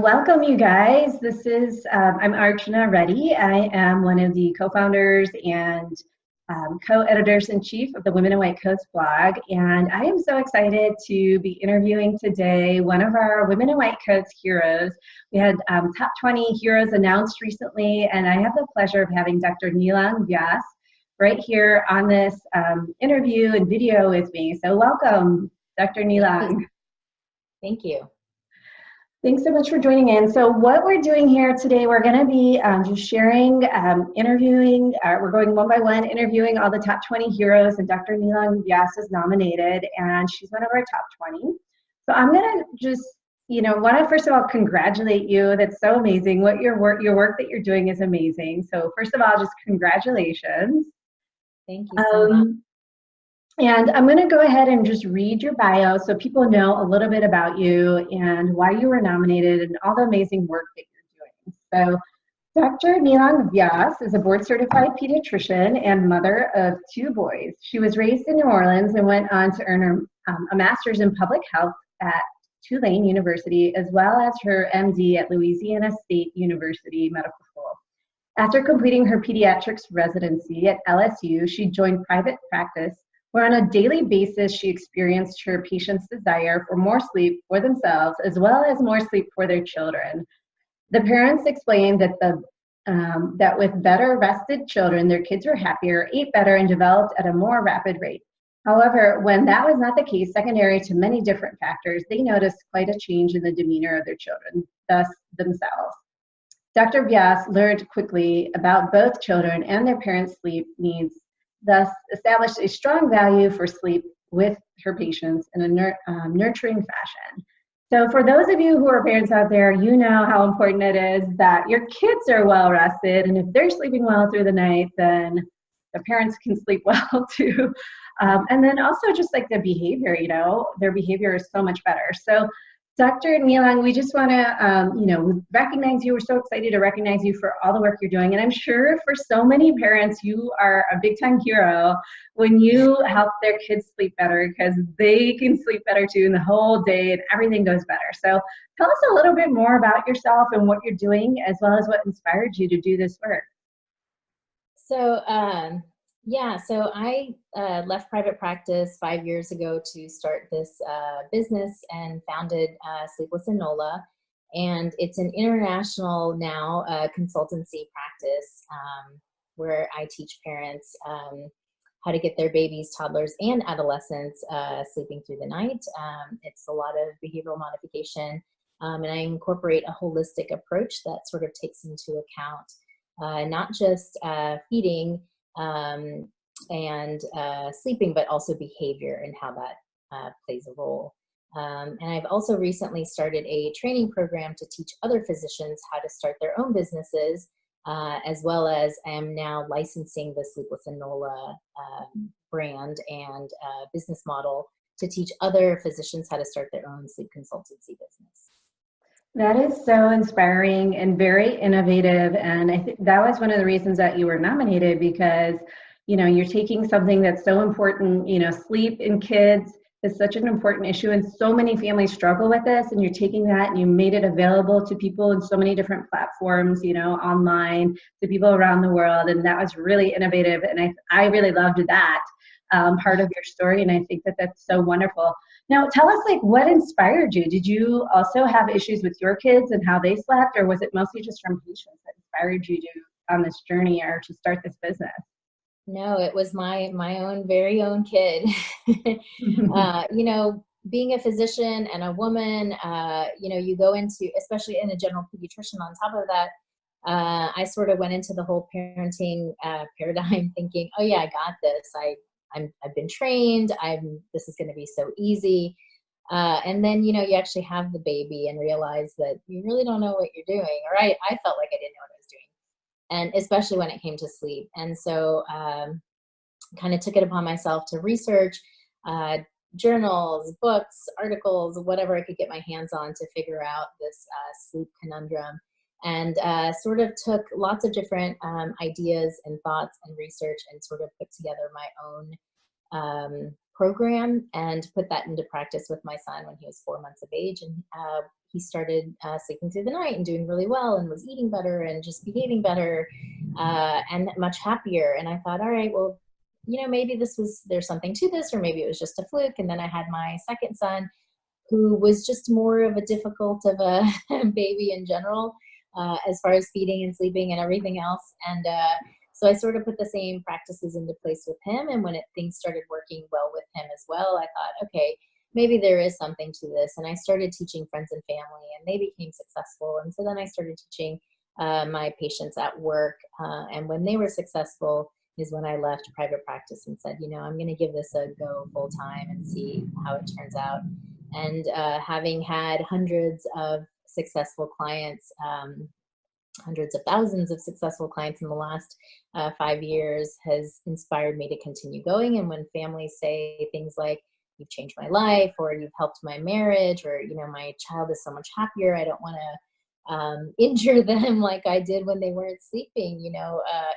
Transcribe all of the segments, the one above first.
Welcome, you guys. I'm Archana Reddy. I am one of the co-founders and co-editors-in-chief of the Women in White Coats blog, and I am so excited to be interviewing today one of our Women in White Coats heroes. We had top 20 heroes announced recently, and I have the pleasure of having Dr. Nilong Vyas right here on this interview and video with me. So welcome, Dr. Nilong. Thank you. Thanks so much for joining in. So what we're doing here today, we're going to be just sharing, interviewing, we're going one by one, interviewing all the top 20 heroes, and Dr. Nilong Vyas is nominated, and she's one of our top 20. So I'm going to just, want to first of all congratulate you. That's so amazing. Your work that you're doing is amazing. So first of all, just congratulations. Thank you so much. And I'm going to go ahead and just read your bio so people know a little bit about you and why you were nominated and all the amazing work that you're doing. So Dr. Nilong Vyas is a board-certified pediatrician and mother of 2 boys. She was raised in New Orleans and went on to earn a master's in public health at Tulane University, as well as her MD at Louisiana State University Medical School. After completing her pediatrics residency at LSU, she joined private practice, where on a daily basis she experienced her patients' desire for more sleep for themselves as well as more sleep for their children. The parents explained that that with better rested children, their kids were happier, ate better, and developed at a more rapid rate. However, when that was not the case, secondary to many different factors, they noticed quite a change in the demeanor of their children, thus themselves. Dr. Vyas learned quickly about both children and their parents' sleep needs, thus established a strong value for sleep with her patients in a nurturing fashion. So for those of you who are parents out there, you know how important it is that your kids are well rested, and if they're sleeping well through the night, then the parents can sleep well too. And then also just like the behavior, their behavior is so much better. So Dr. Nilong, we just want to, recognize you. We're so excited to recognize you for all the work you're doing. And I'm sure for so many parents, you are a big time hero when you help their kids sleep better, because they can sleep better too in the whole day and everything goes better. So tell us a little bit more about yourself and what you're doing, as well as what inspired you to do this work. So, so I left private practice 5 years ago to start this business and founded Sleepless and NOLA. And it's an international now consultancy practice where I teach parents how to get their babies, toddlers, and adolescents sleeping through the night. It's a lot of behavioral modification, and I incorporate a holistic approach that sort of takes into account not just feeding and sleeping, but also behavior and how that plays a role. And I've also recently started a training program to teach other physicians how to start their own businesses, as well as I am now licensing the Sleepless and NOLA brand and business model to teach other physicians how to start their own sleep consultancy business. That is so inspiring and very innovative, and I think that was one of the reasons that you were nominated, because you're taking something that's so important. Sleep in kids is such an important issue, and so many families struggle with this, and you're taking that and you made it available to people in so many different platforms, online, to people around the world, and that was really innovative, and I really loved that part of your story, and I think that that's so wonderful. Now, tell us, what inspired you? Did you also have issues with your kids and how they slept, or was it mostly just from patients that inspired you on this journey or to start this business? No, it was my own very own kid. Being a physician and a woman, you go into, especially in a general pediatrician on top of that, I sort of went into the whole parenting paradigm thinking, oh yeah, I got this. I've been trained. This is going to be so easy. And then, you actually have the baby and realize that you really don't know what you're doing. Or I felt like I didn't know what I was doing. And especially when it came to sleep. And so kind of took it upon myself to research journals, books, articles, whatever I could get my hands on to figure out this sleep conundrum. And sort of took lots of different ideas and thoughts and research and sort of put together my own program and put that into practice with my son when he was 4 months of age. And he started sleeping through the night and doing really well and was eating better and just behaving better and much happier. And I thought, all right, well, maybe there's something to this, or maybe it was just a fluke. And then I had my second son, who was just more of a difficult of a baby in general, as far as feeding and sleeping and everything else. And so I sort of put the same practices into place with him. And when things started working well with him as well, I thought, okay, maybe there is something to this. And I started teaching friends and family, and they became successful. And so then I started teaching my patients at work. And when they were successful is when I left private practice and said, I'm going to give this a go full time and see how it turns out. And having had hundreds of successful clients, hundreds of thousands of successful clients in the last 5 years has inspired me to continue going. And when families say things like, you've changed my life, or you've helped my marriage, or, my child is so much happier, I don't want to injure them like I did when they weren't sleeping,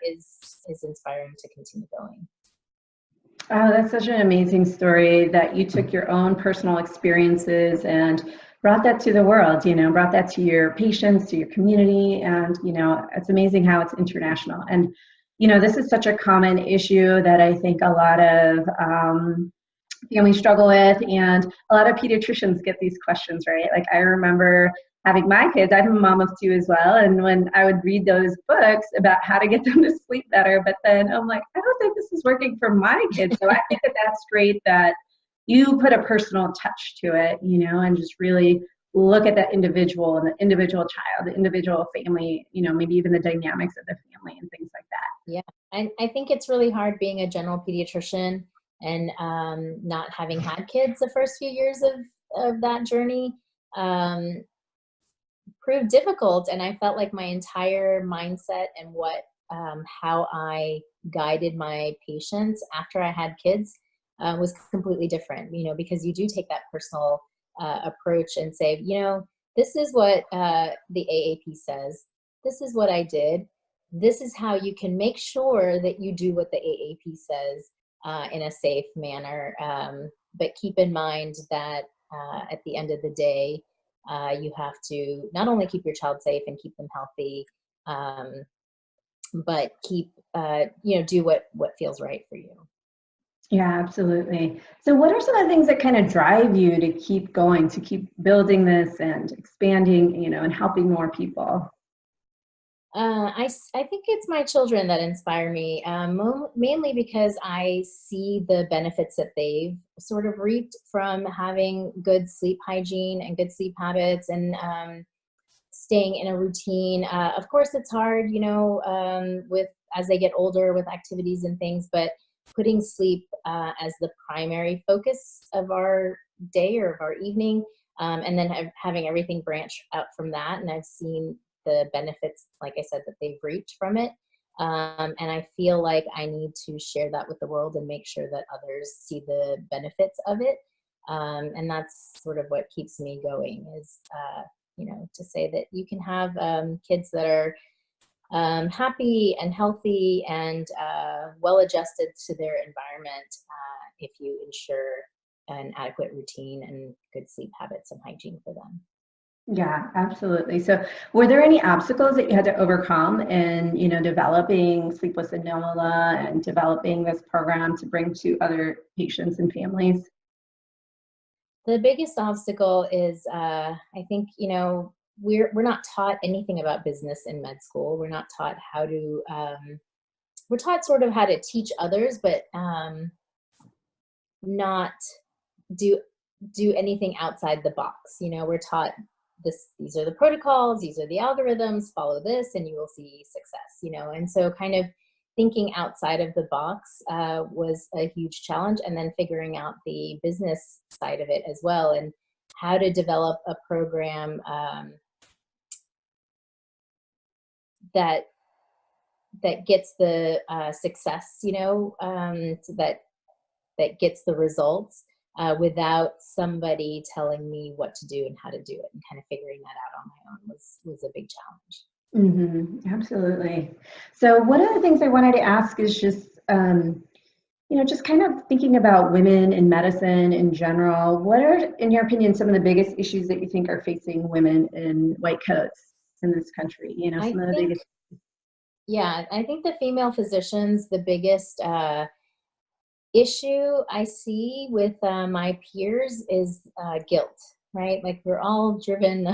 is inspiring to continue going. Oh, that's such an amazing story that you took your own personal experiences and brought that to the world, brought that to your patients, to your community. And, it's amazing how it's international. And, this is such a common issue that I think a lot of families struggle with. And a lot of pediatricians get these questions, right? Like, I remember having my kids, I'm a mom of 2 as well. And when I would read those books about how to get them to sleep better, but then I'm like, I don't think this is working for my kids. So I think that that's great that you put a personal touch to it, and just really look at that individual and the individual child, the individual family, maybe even the dynamics of the family and things like that. Yeah. I think it's really hard being a general pediatrician and not having had kids the first few years of that journey. Proved difficult, and I felt like my entire mindset and how I guided my patients after I had kids was completely different, because you do take that personal approach and say, this is what the AAP says, this is what I did, this is how you can make sure that you do what the AAP says in a safe manner, but keep in mind that at the end of the day, you have to not only keep your child safe and keep them healthy, but keep, do what feels right for you. Yeah, absolutely. So what are some of the things that kind of drive you to keep going, to keep building this and expanding, and helping more people? I think it's my children that inspire me, mainly because I see the benefits that they've sort of reaped from having good sleep hygiene and good sleep habits, and staying in a routine. Of course, it's hard, with as they get older with activities and things, but putting sleep as the primary focus of our day or of our evening, and then having everything branch out from that. And I've seen the benefits, like I said, that they've reaped from it. And I feel like I need to share that with the world and make sure that others see the benefits of it. And that's sort of what keeps me going is, to say that you can have kids that are happy and healthy and well-adjusted to their environment if you ensure an adequate routine and good sleep habits and hygiene for them. Yeah, absolutely. So were there any obstacles that you had to overcome in, developing Sleepless in NOLA and developing this program to bring to other patients and families? The biggest obstacle is, I think, we're not taught anything about business in med school. We're not taught how to, we're taught sort of how to teach others, but not do anything outside the box. We're taught these are the protocols, these are the algorithms, follow this and you will see success, and so kind of thinking outside of the box was a huge challenge, and then figuring out the business side of it as well, and how to develop a program that gets the success, so that gets the results without somebody telling me what to do and how to do it, and kind of figuring that out on my own was a big challenge. Mm-hmm, absolutely. So one of the things I wanted to ask is just, Just kind of thinking about women in medicine in general, what are, in your opinion, some of the biggest issues that you think are facing women in white coats in this country? I Some of the think, biggest. yeah, I think the female physicians, the biggest issue I see with my peers is guilt, right? Like we're all driven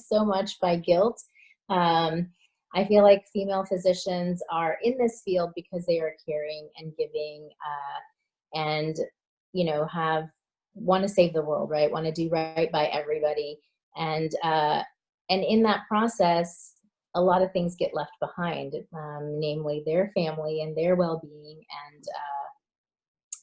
so much by guilt. Um, I feel like female physicians are in this field because they are caring and giving, and have want to save the world, right? Want to do right by everybody, and in that process, a lot of things get left behind, namely their family and their well-being,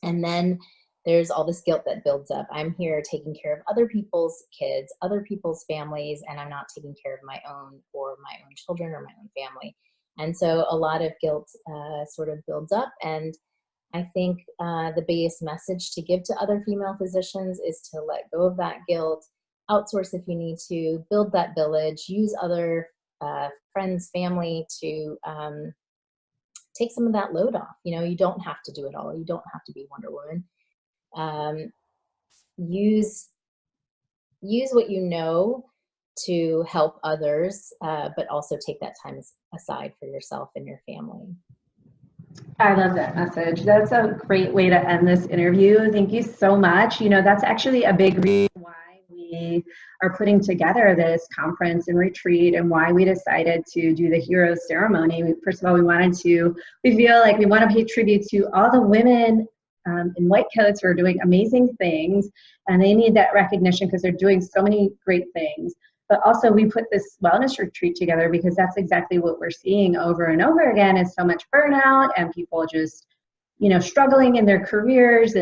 and then there's all this guilt that builds up. I'm here taking care of other people's kids, other people's families, and I'm not taking care of my own or my own children or my own family. And so a lot of guilt sort of builds up. And I think the biggest message to give to other female physicians is to let go of that guilt, outsource if you need to, build that village, use other friends, family to take some of that load off. You don't have to do it all. You don't have to be Wonder Woman. Um, use what you know to help others, but also take that time aside for yourself and your family. I love that message. That's a great way to end this interview. Thank you so much. That's actually a big reason why we are putting together this conference and retreat, and why we decided to do the Heroes Ceremony. First of all, we feel like we want to pay tribute to all the women in white coats who are doing amazing things, and they need that recognition because they're doing so many great things. But also we put this wellness retreat together because that's exactly what we're seeing over and over again, is so much burnout and people just, struggling in their careers.